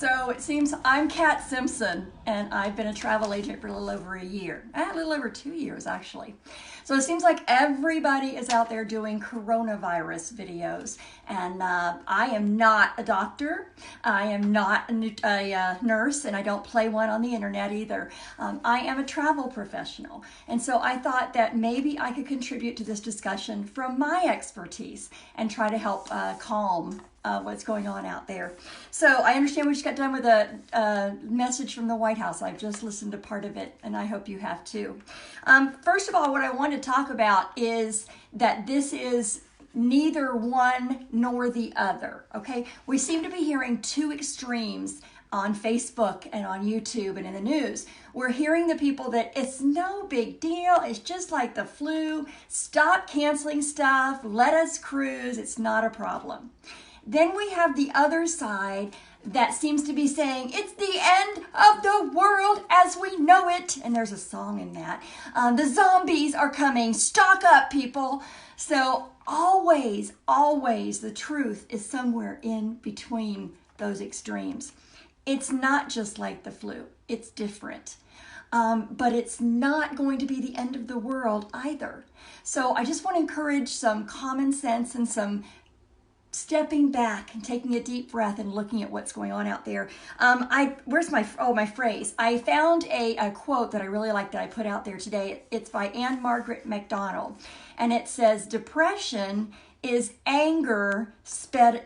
So it seems I'm Kat Simpson, and I've been a travel agent for a little over a year, a little over 2 years actually. So it seems like everybody is out there doing coronavirus videos, and I am not a doctor, I am not a nurse, and I don't play one on the internet either. I am a travel professional, and so I thought that maybe I could contribute to this discussion from my expertise and try to help calm what's going on out there. So I understand we just got done with a message from the White House. I've just listened to part of it, and I hope you have too. First of all, what I want to talk about is that this is neither one nor the other, okay? We seem to be hearing two extremes on Facebook and on YouTube and in the news. We're hearing the people that it's no big deal, it's just like the flu, stop canceling stuff, let us cruise, it's not a problem. Then we have the other side that seems to be saying it's the end of the world as we know it. And there's a song in that. The zombies are coming. Stock up, people. So always the truth is somewhere in between those extremes. It's not just like the flu. It's different. But it's not going to be the end of the world either. So I just want to encourage some common sense and some stepping back and taking a deep breath and looking at what's going on out there. Where's my phrase? I found a quote that I really like that I put out there today. It's by Anne Margaret MacDonald, and it says, "Depression is anger slowed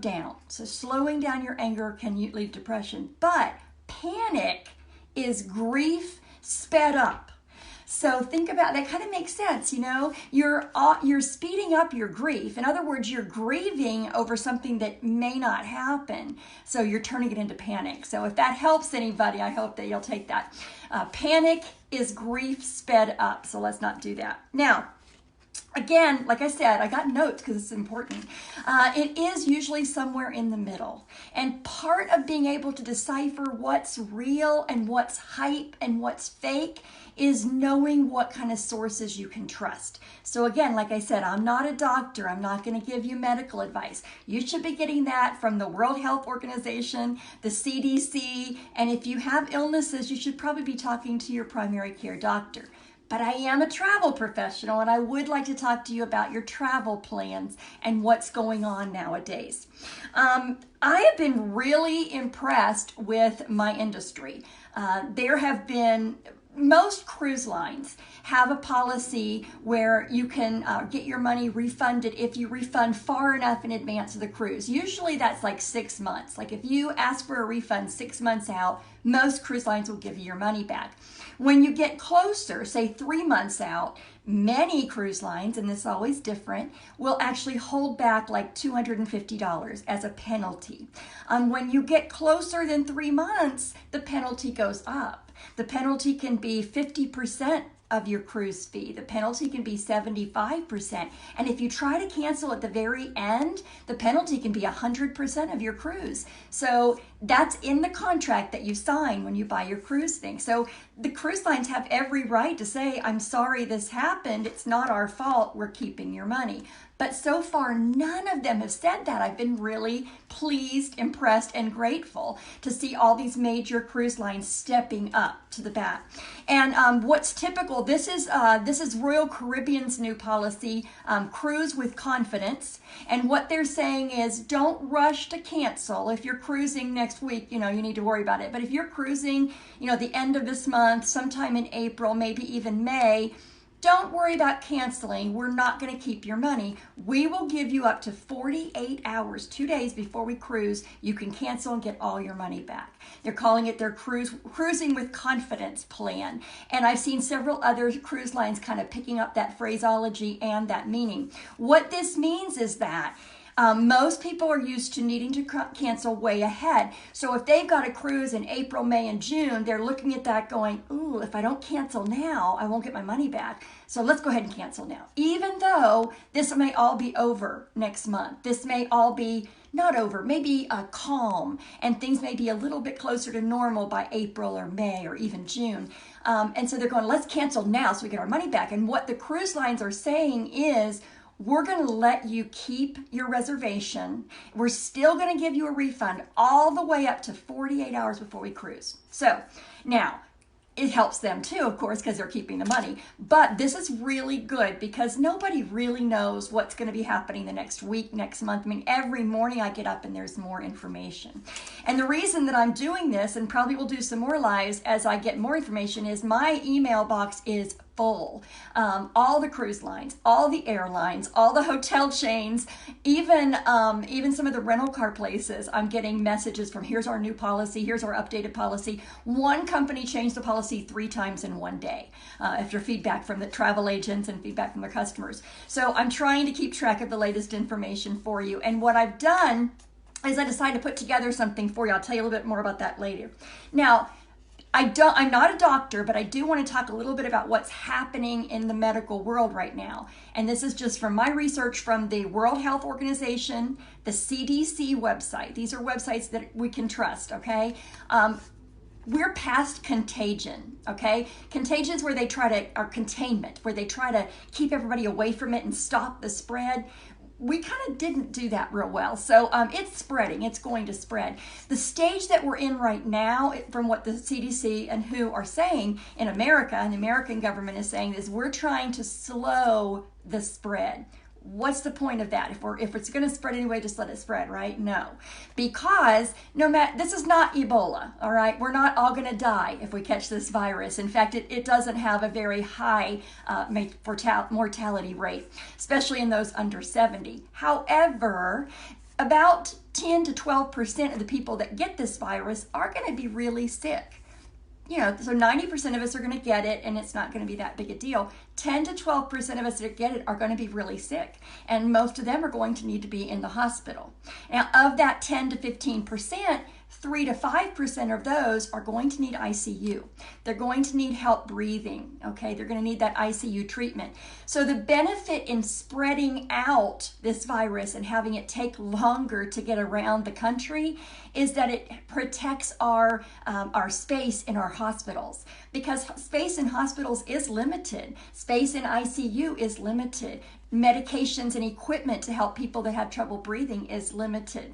down." So slowing down your anger can lead to depression, but panic is grief sped up. So think about that. Kind of makes sense, you know. You're speeding up your grief. In other words, you're grieving over something that may not happen. So you're turning it into panic. So if that helps anybody, I hope that you'll take that. Panic is grief sped up. So let's not do that. Now, again, like I said, I got notes because it's important. It is usually somewhere in the middle. And part of being able to decipher what's real and what's hype and what's fake is knowing what kind of sources you can trust. So again, like I said, I'm not a doctor. I'm not going to give you medical advice. You should be getting that from the World Health Organization, the CDC, and if you have illnesses, you should probably be talking to your primary care doctor. But I am a travel professional, and I would like to talk to you about your travel plans and what's going on nowadays. I have been really impressed with my industry. There have been most cruise lines have a policy where you can get your money refunded if you refund far enough in advance of the cruise. Usually that's like 6 months. Like if you ask for a refund 6 months out, most cruise lines will give you your money back. When you get closer, say 3 months out, many cruise lines, and this is always different, will actually hold back like $250 as a penalty. When you get closer than 3 months, the penalty goes up. The penalty can be 50% of your cruise fee. The penalty can be 75%. And if you try to cancel at the very end, the penalty can be 100% of your cruise. So that's in the contract that you sign when you buy your cruise thing. So the cruise lines have every right to say, I'm sorry this happened. It's not our fault. We're keeping your money. But so far, none of them have said that. I've been really pleased, impressed, and grateful to see all these major cruise lines stepping up to the bat. And what's typical, this is Royal Caribbean's new policy, Cruise with Confidence. And what they're saying is don't rush to cancel. If you're cruising next week, you need to worry about it. But if you're cruising, the end of this month, sometime in April, maybe even May, don't worry about canceling. We're not going to keep your money. We will give you up to 48 hours, 2 days before we cruise. You can cancel and get all your money back. They're calling it their Cruising with Confidence plan. And I've seen several other cruise lines kind of picking up that phraseology and that meaning. What this means is that most people are used to needing to cancel way ahead. So if they've got a cruise in April, May, and June, they're looking at that going, ooh, if I don't cancel now, I won't get my money back. So let's go ahead and cancel now. Even though this may all be over next month. This may all be not over, maybe calm, and things may be a little bit closer to normal by April or May or even June. And so they're going, let's cancel now so we get our money back. And what the cruise lines are saying is, we're going to let you keep your reservation. We're still going to give you a refund all the way up to 48 hours before we cruise. So now, it helps them too, of course, because they're keeping the money. But this is really good because nobody really knows what's going to be happening the next week, next month. I mean, every morning I get up and there's more information. And the reason that I'm doing this, and probably will do some more lives as I get more information, is my email box is full. All the cruise lines, all the airlines, all the hotel chains, even some of the rental car places, I'm getting messages from, here's our new policy, here's our updated policy. One company changed the policy 3 times in one day after feedback from the travel agents and feedback from their customers. So I'm trying to keep track of the latest information for you. And what I've done is I decided to put together something for you. I'll tell you a little bit more about that later. Now, I'm not a doctor, but I do want to talk a little bit about what's happening in the medical world right now. And this is just from my research from the World Health Organization, the CDC website. These are websites that we can trust, okay? We're past contagion, okay? Contagion is where they or containment, where they try to keep everybody away from it and stop the spread. We kind of didn't do that real well. So it's spreading, it's going to spread. The stage that we're in right now, from what the CDC and WHO are saying in America, and the American government is saying, is we're trying to slow the spread. What's the point of that? If it's going to spread anyway, just let it spread, right? No, because this is not Ebola, all right? We're not all going to die if we catch this virus. In fact, it doesn't have a very high mortality rate, especially in those under 70. However, about 10 to 12% of the people that get this virus are going to be really sick. You know, so 90% of us are going to get it and it's not going to be that big a deal. 10 to 12% of us that get it are going to be really sick. And most of them are going to need to be in the hospital. Now, of that 10 to 15%, 3 to 5% of those are going to need ICU. They're going to need help breathing, okay? They're going to need that ICU treatment. So the benefit in spreading out this virus and having it take longer to get around the country is that it protects our space in our hospitals, because space in hospitals is limited. Space in ICU is limited. Medications and equipment to help people that have trouble breathing is limited.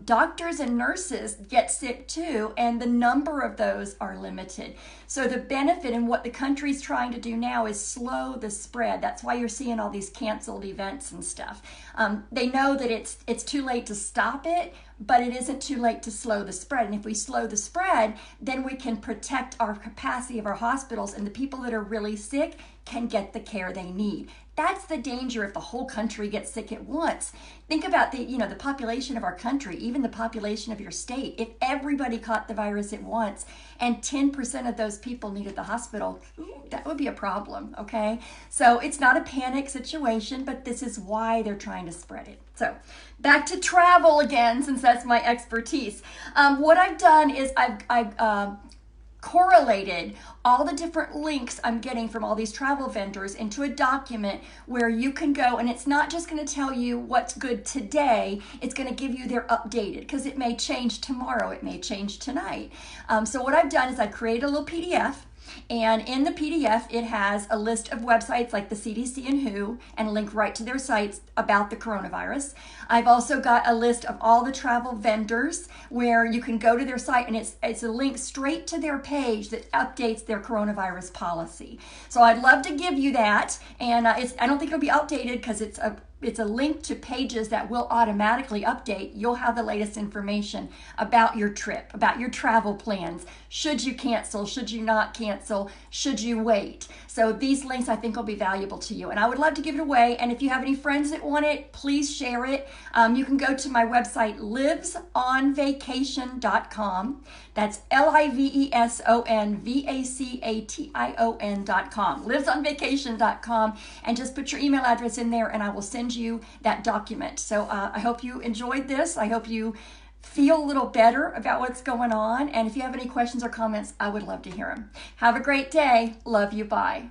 Doctors and nurses get sick too, and the number of those are limited. So the benefit and what the country's trying to do now is slow the spread. That's why you're seeing all these canceled events and stuff. They know that it's too late to stop it, but it isn't too late to slow the spread. And if we slow the spread, then we can protect our capacity of our hospitals, and the people that are really sick can get the care they need. That's the danger if the whole country gets sick at once. Think about the population of our country, even the population of your state. If everybody caught the virus at once and 10% of those people needed the hospital, that would be a problem, okay? So it's not a panic situation, but this is why they're trying to spread it. So back to travel again, since that's my expertise. What I've done is I've correlated all the different links I'm getting from all these travel vendors into a document where you can go, and it's not just going to tell you what's good today, it's going to give you their updated, because it may change tomorrow, it may change tonight. So what I've done is I created a little PDF, and in the PDF, it has a list of websites like the CDC and WHO, and a link right to their sites about the coronavirus. I've also got a list of all the travel vendors where you can go to their site, and it's a link straight to their page that updates their coronavirus policy. So I'd love to give you that, and I don't think it'll be outdated because it's a link to pages that will automatically update. You'll have the latest information about your trip, about your travel plans. Should you cancel? Should you not cancel? Should you wait? So these links I think will be valuable to you, and I would love to give it away. And if you have any friends that want it, please share it. You can go to my website, livesonvacation.com. That's livesonvacation.com. livesonvacation.com, and just put your email address in there and I will send you that document. So I hope you enjoyed this. I hope you feel a little better about what's going on. And if you have any questions or comments, I would love to hear them. Have a great day. Love you. Bye.